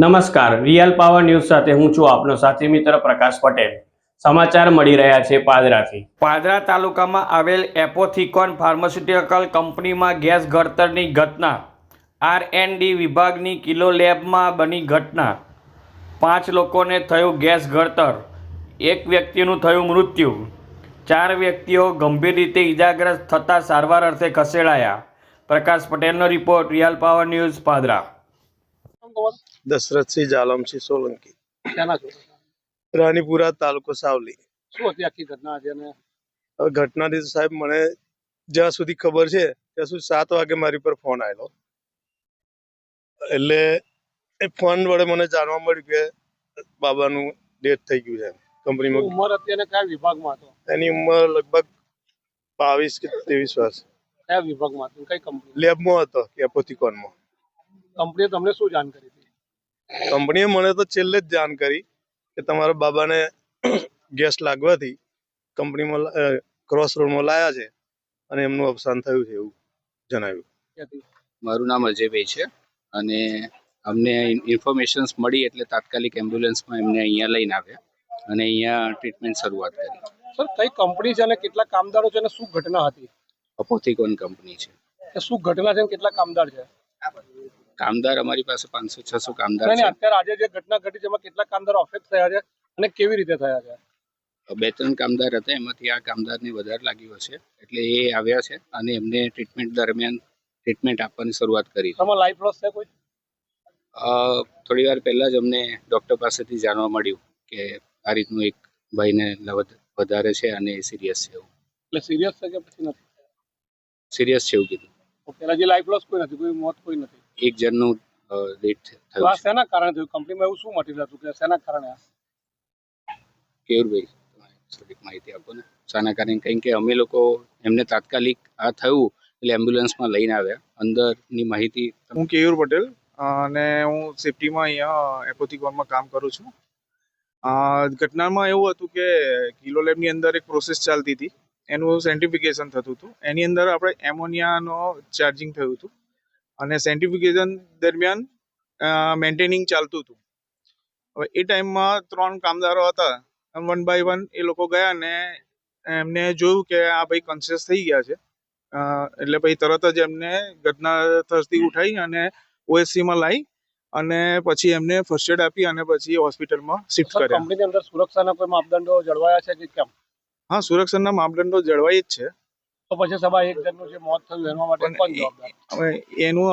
નમસ્કાર, real power news સાથે હું છું આપનો સાથી મિત્ર પ્રકાશ પટેલ। સમાચાર મળી રહ્યા છે પાદરાથી। પાદરા તાલુકામાં આવેલ એપોથિકોન ફાર્માસ્યુટિકલ કંપનીમાં ગેસ ગળતરની ઘટના। R&D વિભાગની કિલો લેબમાં બની ઘટના। 5 લોકોને થયું ગેસ ગળતર, 1 વ્યક્તિનું થયું મૃત્યુ, 4 વ્યક્તિઓ ગંભીર રીતે ઇજાગ્રસ્ત થતા સારવાર અર્થે ખસેડાયા। પ્રકાશ પટેલનો report, real power news, Padra. Dashrath Jalamsinh Solanki, ક્યાંના છો? रानीपुरा तालुको सावली। શું હતી આખી ઘટના આજે? અને હવે ઘટનાની તો સાહેબ મને જ્યાં સુધી ખબર છે ત્યાં સુધી 7 વાગે મારી પર ફોન આવેલો, એટલે એ ફોન વડે મને જાણવા મળ્યું કે બાબાનું ડેથ થઈ ગયું છે કંપનીમાં। ઉંમર હતી અને કયા વિભાગમાં હતો? એની ઉંમર લગભગ 22 કે 23 વર્ષ। કયા વિભાગમાં હતું? કઈ કંપની? લેબમાં હતો, એપોથિકોનમાં। કંપનીએ તમને શું જાણ કરી હતી? કંપનીએ મને તો છેલ્લે જ જાણ કરી કે તમારા બાબાને ગેસ લાગવાથી કંપનીમાં ક્રોસ રોડમાં લાયા છે અને એમનું અવસાન થયું છે એવું જણાવ્યું। ક્યાંથી? મારું નામ અજયભાઈ છે અને અમને ઇન્ફોર્મેશન્સ મળી એટલે તાત્કાલિક એમ્બ્યુલન્સમાં એમને અહીંયા લઈને આવ્યા અને અહીંયા ટ્રીટમેન્ટ શરૂઆત કરી। સર, કઈ કંપની છે અને કેટલા કામદારો છે અને શું ઘટના હતી? અપોથિકોન કંપની છે। કે શું ઘટના છે અને કેટલા કામદાર છે? કામદાર અમારી પાસે 500-600 કામદાર અને છે। અત્યારે આજે જે ઘટના ઘટી છે એમાં કેટલા કામદારો અફેક્ટ થયા છે અને કેવી રીતે થયા છે? 2-3 કામદાર હતા, એમાંથી આ કામદારને વધારે લાગ્યું હશે એટલે એ આવ્યા છે અને એમને ટ્રીટમેન્ટ દરમિયાન ટ્રીટમેન્ટ આપવાની શરૂઆત કરી। તમારો લાઈફ લોસ છે કોઈ? થોડી વાર પહેલા જ અમને ડૉક્ટર પાસેથી જાણવા મળ્યું કે આ રીતનું એક ભાઈને વધારે છે અને એ સિરિયસ છે એવું। એટલે સિરિયસ છે કે પછી નથી? સિરિયસ છે એવું કીધું। પેલા જે લાઈફ લોસ કોઈ નથી, કોઈ મોત કોઈ નથી? એક જણનું ડેથ તો આ થયું છે। શેના કારણે થયું? કંપનીમાં એવું શું મટીરિયલ હતું કે શેના કારણે? કેવુરભાઈ થોડીક માહિતી આપો ને શાના કારણે? કારણ કે અમે લોકો એમને તાત્કાલિક આ થયું એટલે એમ્બ્યુલન્સમાં લઈને આવ્યા। અંદરની માહિતી હું કેયુર પટેલ અને હું સેફટીમાં અહીંયા એપોથિકોનમાં કામ કરું છું। ઘટનામાં એવું હતું કે કિલો લેબની અંદર એક પ્રોસેસ ચાલતી હતી, એનું સેન્ટિફિકેશન થતું હતું। એની અંદર આપણે એમોનિયાનો ચાર્જિંગ થયું હતું અને સેન્ટિફિકેશન દરમિયાન મેન્ટેનિંગ ચાલતું હતું। હવે એ ટાઈમમાં 3 કામદારો હતા, 1 બાય 1 એ લોકો ગયા ને એમને જોયું કે આ ભાઈ કોન્શિયસ થઈ ગયા છે, એટલે પછી તરત જ એમને ઘટના સ્થળથી ઉઠાઈ અને ઓએસસીમાં લાવી અને પછી એમને ફર્સ્ટ એડ આપી અને પછી હોસ્પિટલમાં શિફ્ટ કર્યા। કંપનીની અંદર સુરક્ષાના કોઈ માપદંડો જળવાયા છે કે કેમ? હા, સુરક્ષાના માપદંડો જળવાઈ જ છે। તો પછી સભા એક જણનું જે મોત થયું એના માટે કોણ જવાબદાર? હવે એનું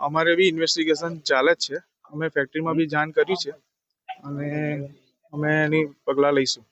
અમારે બી ઇન્વેસ્ટિગેશન ચાલે જ છે। અમે ફેક્ટરીમાં બી જાણ કરી છે અને અમે એની પગલાં લઈશું।